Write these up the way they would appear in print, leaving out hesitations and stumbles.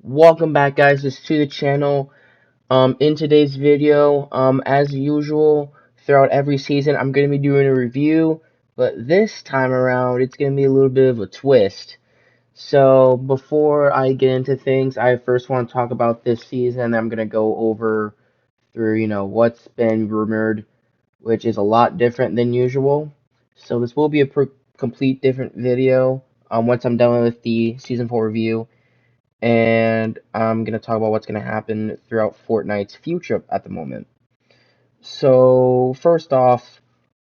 Welcome back, guys, to the channel. In today's video, as usual, throughout every season, I'm going to be doing a review, but this time around, it's going to be a little bit of a twist. So, before I get into things, I first want to talk about this season. I'm going to go over through, what's been rumored, which is a lot different than usual. So, this will be a complete different video, once I'm done with the Season 4 review, and I'm going to talk about what's going to happen throughout Fortnite's future at the moment. So, first off,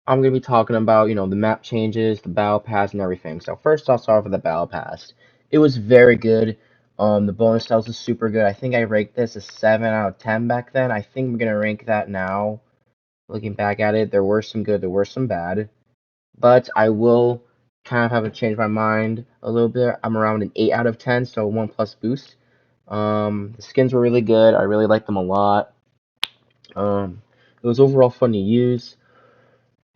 I'm going to be talking about, the map changes, the Battle Pass, and everything. So, first, I'll start with the Battle Pass. It was very good. The bonus styles is super good. I think I ranked this a 7 out of 10 back then. I think I'm going to rank that now. Looking back at it, there were some good, there were some bad. But I will kind of have to change my mind a little bit. I'm around an 8 out of 10, so 1 plus boost. The skins were really good. I really liked them a lot. It was overall fun to use.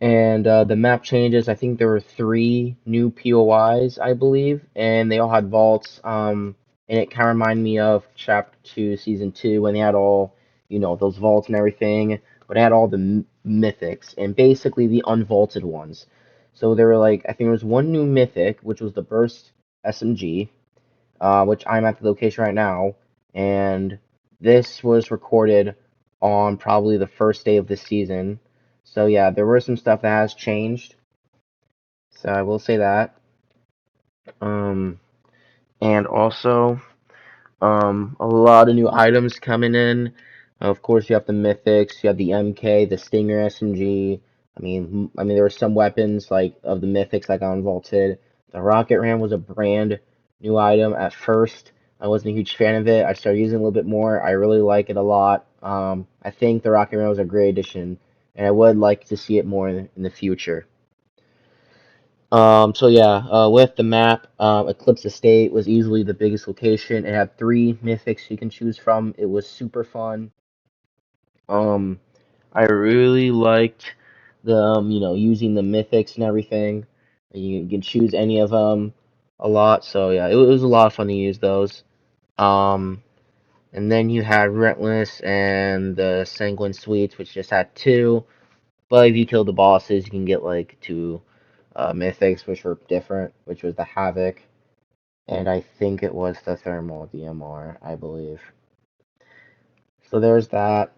And the map changes, I think there were 3 new POIs, I believe, and they all had vaults. And it kind of reminded me of Chapter 2, Season 2, when they had all, those vaults and everything, but it had all the mythics, and basically the unvaulted ones. So there were like, I think there was one new mythic, which was the Burst SMG, which I'm at the location right now, and this was recorded on probably the first day of the season. So yeah, there were some stuff that has changed. So I will say that. Um, and also, a lot of new items coming in. Of course, you have the mythics, you have the MK, the Stinger SMG. I mean, there were some weapons like of the mythics like on Vaulted. The Rocket Ram was a brand new item at first. I wasn't a huge fan of it. I started using it a little bit more. I really like it a lot. I think the Rocket Ram was a great addition, and I would like to see it more in the future. So yeah, with the map, Eclipse Estate was easily the biggest location. It had 3 mythics you can choose from. It was super fun. Um, I really liked the, using the mythics and everything. You can choose any of them a lot. So yeah, it was a lot of fun to use those. Um, and then you had Relentless and the Sanguine Suites, which just had 2. But if you kill the bosses, you can get like 2 mythics, which were different, which was the Havoc, and I think it was the Thermal DMR, I believe. So there's that.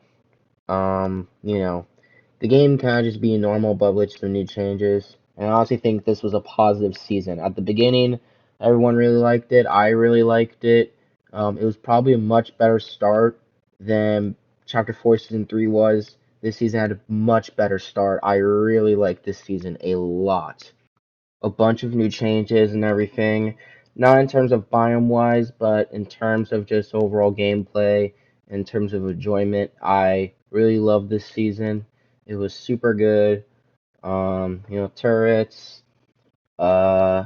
The game kind of just being normal, but with some new changes. And I honestly think this was a positive season. At the beginning, everyone really liked it. I really liked it. It was probably a much better start than Chapter 4 Season 3 was. This season had a much better start. I really liked this season a lot. A bunch of new changes and everything. Not in terms of biome wise, but in terms of just overall gameplay, in terms of enjoyment. I really loved this season. It was super good. Turrets. Uh,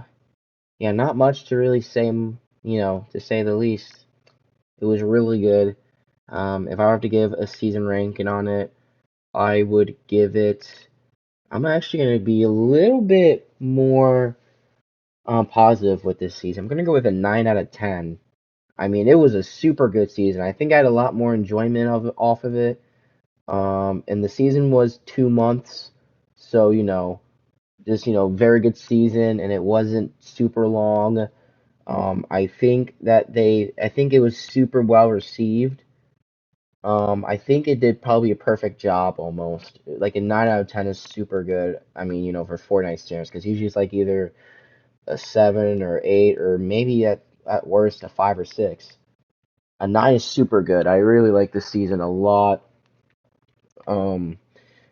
yeah, not much to really say, to say the least. It was really good. If I were to give a season ranking on it, I would give it. I'm actually going to be a little bit more positive with this season. I'm gonna go with a 9 out of 10. I mean, it was a super good season. I think I had a lot more enjoyment off of it. And the season was 2 months, so just very good season, and it wasn't super long. I think it was super well received. I think it did probably a perfect job almost. Like a 9 out of 10 is super good. I mean, for Fortnite standards, because usually it's like either a 7 or 8, or maybe at worst a 5 or 6. A 9 is super good. I really like this season a lot. Um,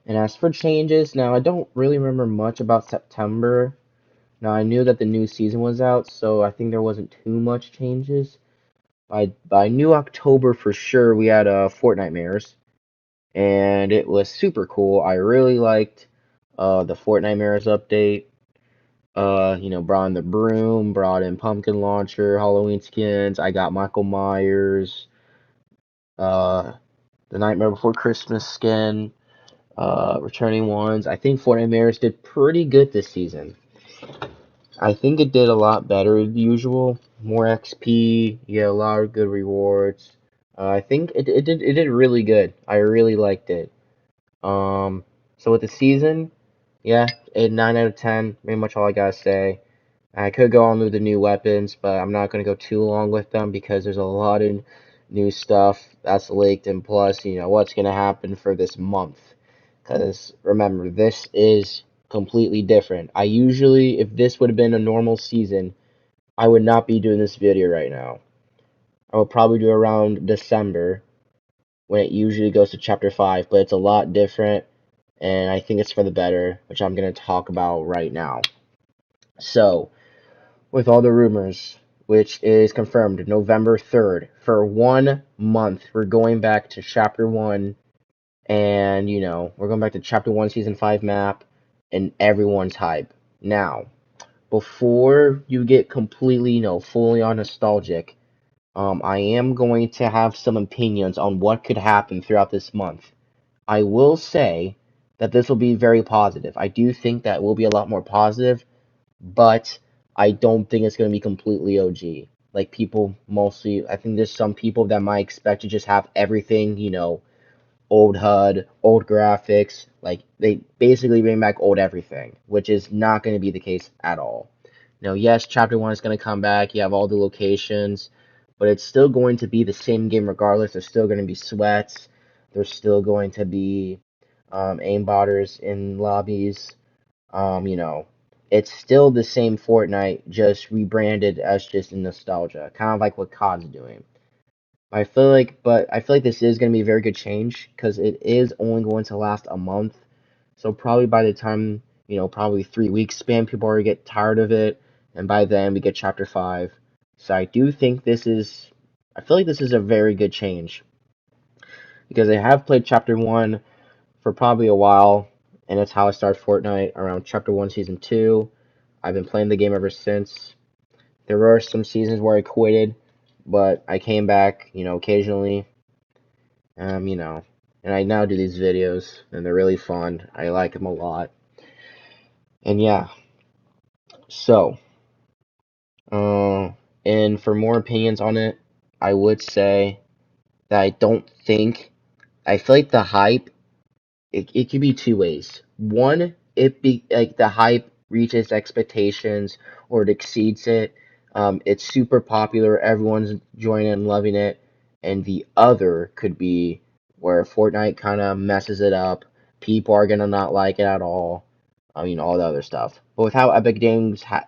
and as for changes, now I don't really remember much about September. Now I knew that the new season was out, so I think there wasn't too much changes. I knew October for sure we had Fortnitemares, and it was super cool. I really liked the Fortnitemares update. Brought in the broom, brought in pumpkin launcher, Halloween skins. I got Michael Myers, uh, the Nightmare Before Christmas skin, returning ones. I think Fortnite Mares did pretty good this season. I think it did a lot better than usual, more XP, you get a lot of good rewards. I think it did really good. I really liked it. Um, so with the season, yeah, a 9 out of 10. Pretty much all I gotta say. I could go on with the new weapons, but I'm not gonna go too long with them because there's a lot of new stuff that's leaked, and plus, what's gonna happen for this month. Because remember, this is completely different. I usually, if this would have been a normal season, I would not be doing this video right now. I would probably do around December when it usually goes to chapter 5, but it's a lot different, and I think it's for the better, which I'm going to talk about right now. So, with all the rumors, which is confirmed November 3rd, for 1 month, we're going back to chapter 1, and, we're going back to chapter 1, season 5 map, and everyone's hype. Now, before you get completely, fully on nostalgic, I am going to have some opinions on what could happen throughout this month. I will say that this will be very positive. I do think that will be a lot more positive, but I don't think it's going to be completely OG. Like people mostly, I think there's some people that might expect to just have everything, old HUD, old graphics, like they basically bring back old everything, which is not going to be the case at all. Yes, Chapter 1 is going to come back, you have all the locations, but it's still going to be the same game regardless. There's still going to be sweats, there's still going to be aimbotters in lobbies, it's still the same Fortnite, just rebranded as just in nostalgia, kind of like what COD's doing. But I feel like this is going to be a very good change because it is only going to last a month. So probably by the time, probably 3 weeks span, people already get tired of it, and by then we get chapter 5. So I feel like this is a very good change because I have played chapter 1 for probably a while, and it's how I started Fortnite around chapter 1 season 2. I've been playing the game ever since. There were some seasons where I quitted, but I came back, occasionally. Um, you know, and I now do these videos, and they're really fun. I like them a lot. And yeah, so, uh, and for more opinions on it, I would say that I feel like the hype, it could be two ways. One, it be like the hype reaches expectations or it exceeds it. It's super popular, everyone's enjoying it and loving it. And the other could be where Fortnite kind of messes it up. People are gonna not like it at all. All the other stuff. But with how Epic Games has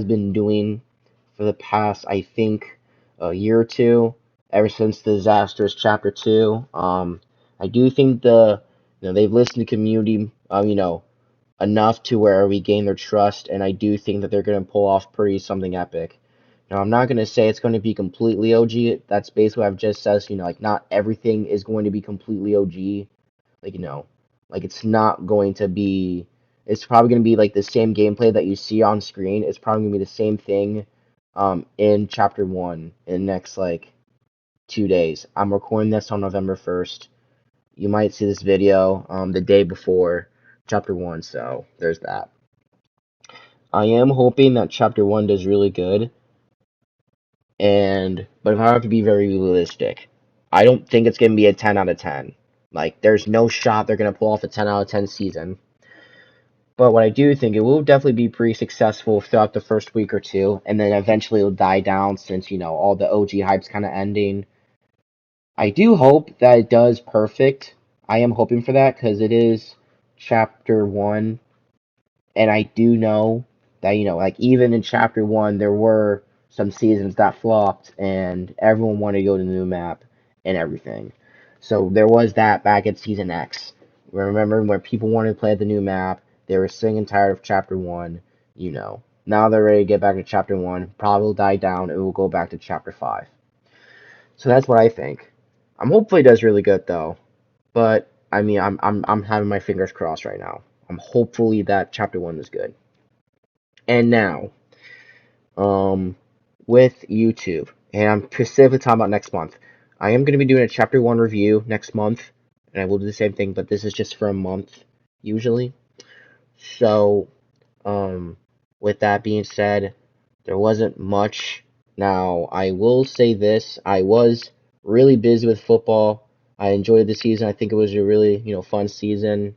been doing for the past, I think, a year or two, ever since the Disastrous Chapter 2. I do think they've listened to community, enough to where we gain their trust, and I do think that they're going to pull off pretty something epic. Now, I'm not going to say it's going to be completely OG. That's basically what I've just said. Like, not everything is going to be completely OG. Like, like it's not going to be, it's probably going to be like the same gameplay that you see on screen. It's probably going to be the same thing in chapter 1 in the next like 2 days. I'm recording this on November 1st. You might see this video the day before chapter 1, so there's that. I am hoping that chapter 1 does really good, but if I have to be very realistic, I don't think it's going to be a 10 out of 10. Like, there's no shot they're going to pull off a 10 out of 10 season. But what I do think, it will definitely be pretty successful throughout the first week or two, and then eventually it'll die down since, all the OG hype's kind of ending. I do hope that it does perfect. I am hoping for that because it is chapter 1, and I do know that, like even in chapter 1, there were some seasons that flopped, and everyone wanted to go to the new map and everything. So there was that back at season X. Remember when people wanted to play the new map, they were sick and tired of chapter 1, Now they're ready to get back to chapter 1, probably will die down, and we'll go back to chapter 5. So that's what I think. I'm hopefully it does really good though. But I mean, I'm having my fingers crossed right now. I'm hopefully that chapter 1 is good. And now, um, with YouTube, and I'm specifically talking about next month. I am going to be doing a chapter 1 review next month, and I will do the same thing, but this is just for a month usually. So, um, with that being said, there wasn't much. Now, I will say this, I was really busy with football. I enjoyed the season. I think it was a really, fun season.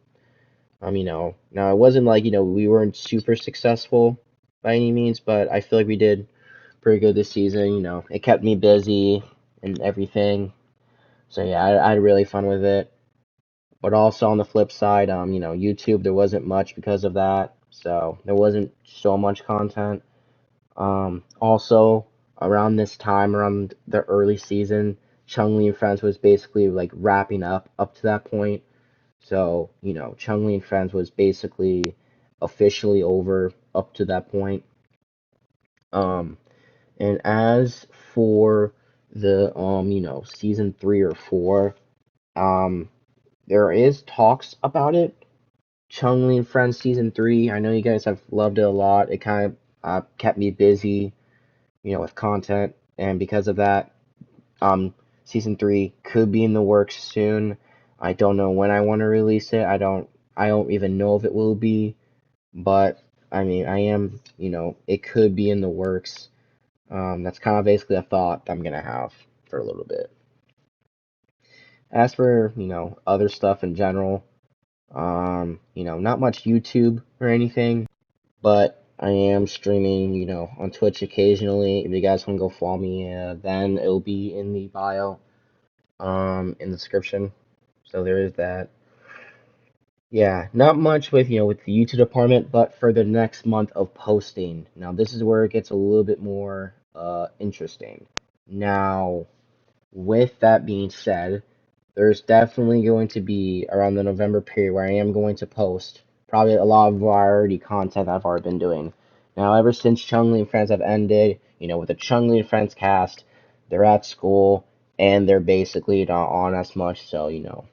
Now it wasn't like, we weren't super successful by any means, but I feel like we did pretty good this season. It kept me busy and everything. So yeah, I had really fun with it. But also on the flip side, YouTube, there wasn't much because of that. So there wasn't so much content. Also, around this time, around the early season, Chung-Li and Friends was basically like wrapping up to that point. So, Chung-Li and Friends was basically officially over up to that point. Um, and as for the season 3 or 4, um, there is talks about it. Chung-Li and Friends season 3. I know you guys have loved it a lot. It kind of kept me busy, with content, and because of that, season 3 could be in the works soon. I don't know when I want to release it. I don't even know if it will be, but I mean, I am, it could be in the works. That's kind of basically a thought I'm gonna have for a little bit. As for, other stuff in general, not much YouTube or anything, but I am streaming, on Twitch occasionally. If you guys want to go follow me, then it'll be in the bio, in the description. So there is that. Yeah, not much with, with the YouTube department, but for the next month of posting. Now, this is where it gets a little bit more interesting. Now, with that being said, there's definitely going to be around the November period where I am going to post probably a lot of variety content I've already been doing. Now, ever since Chung-Li and Friends have ended, with the Chung-Li and Friends cast, they're at school and they're basically not on as much, so,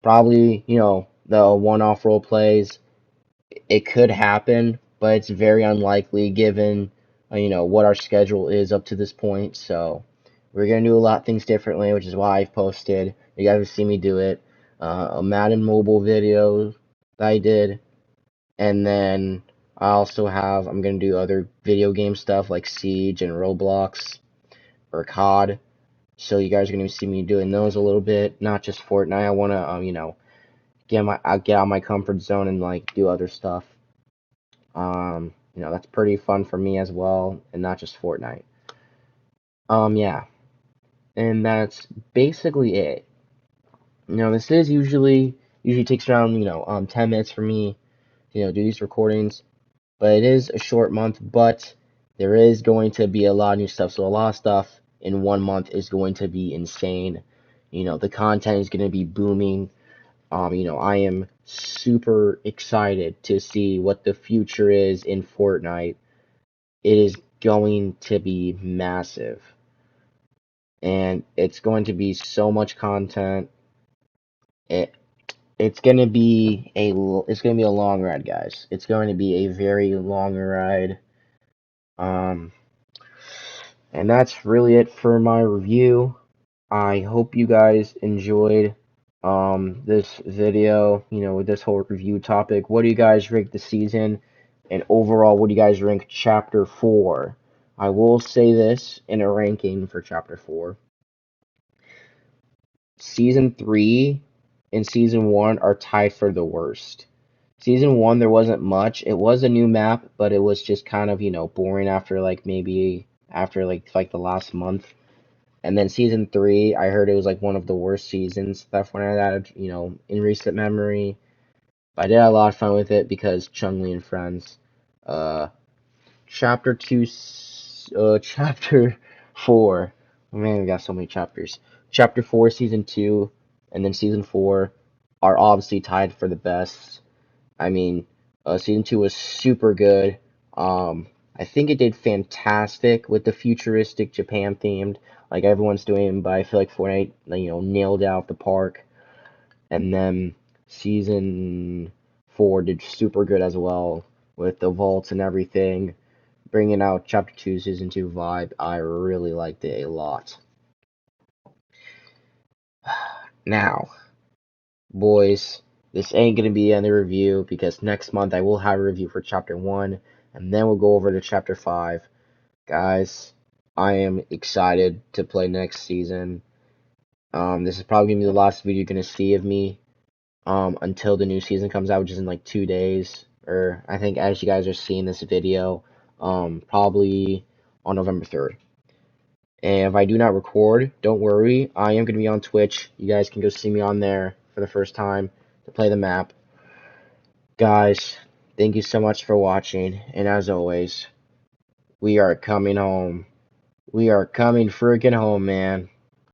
probably, the one-off role plays, it could happen, but it's very unlikely given, what our schedule is up to this point. So we're gonna do a lot of things differently, which is why I've posted. You guys have seen me do it. A Madden mobile video that I did, and then I'm gonna do other video game stuff like Siege and Roblox or COD. So you guys are gonna see me doing those a little bit, not just Fortnite. I wanna, get out of my comfort zone and like do other stuff. That's pretty fun for me as well, and not just Fortnite. Yeah, and that's basically it. This is usually takes around 10 minutes for me, do these recordings, but it is a short month, but there is going to be a lot of new stuff. So a lot of stuff in 1 month is going to be insane. The content is going to be booming. I am super excited to see what the future is in Fortnite. It is going to be massive, and it's going to be so much content. It it's going to be a long ride, guys. It's going to be a very long ride. Um, and that's really it for my review. I hope you guys enjoyed this video, with this whole review topic. What do you guys rate the season? And overall, what do you guys rank chapter 4? I will say this in a ranking for chapter 4. Season 3 and season 1 are tied for the worst. Season 1 there wasn't much. It was a new map, but it was just kind of, boring after like the last month. And then season 3, I heard it was like one of the worst seasons that Fortnite had, in recent memory. But I did have a lot of fun with it because Chung-Li and Friends. Uh, chapter 2, chapter 4. Oh, man, we got so many chapters. Chapter 4, season 2, and then season 4 are obviously tied for the best. I mean, season 2 was super good. I think it did fantastic with the futuristic Japan themed, like everyone's doing, but I feel like Fortnite, nailed it out the park. And then season 4 did super good as well with the vaults and everything, bringing out chapter 2, season 2 vibe. I really liked it a lot. Now, boys, this ain't gonna be any review because next month I will have a review for Chapter 1, and then we'll go over to Chapter 5. Guys, I am excited to play next season. This is probably gonna be the last video you're gonna see of me until the new season comes out, which is in like 2 days, or I think as you guys are seeing this video, probably on November 3rd. And if I do not record, don't worry, I am gonna be on Twitch. You guys can go see me on there for the first time to play the map. Guys, thank you so much for watching, and as always, we are coming home. We are coming freaking home, man.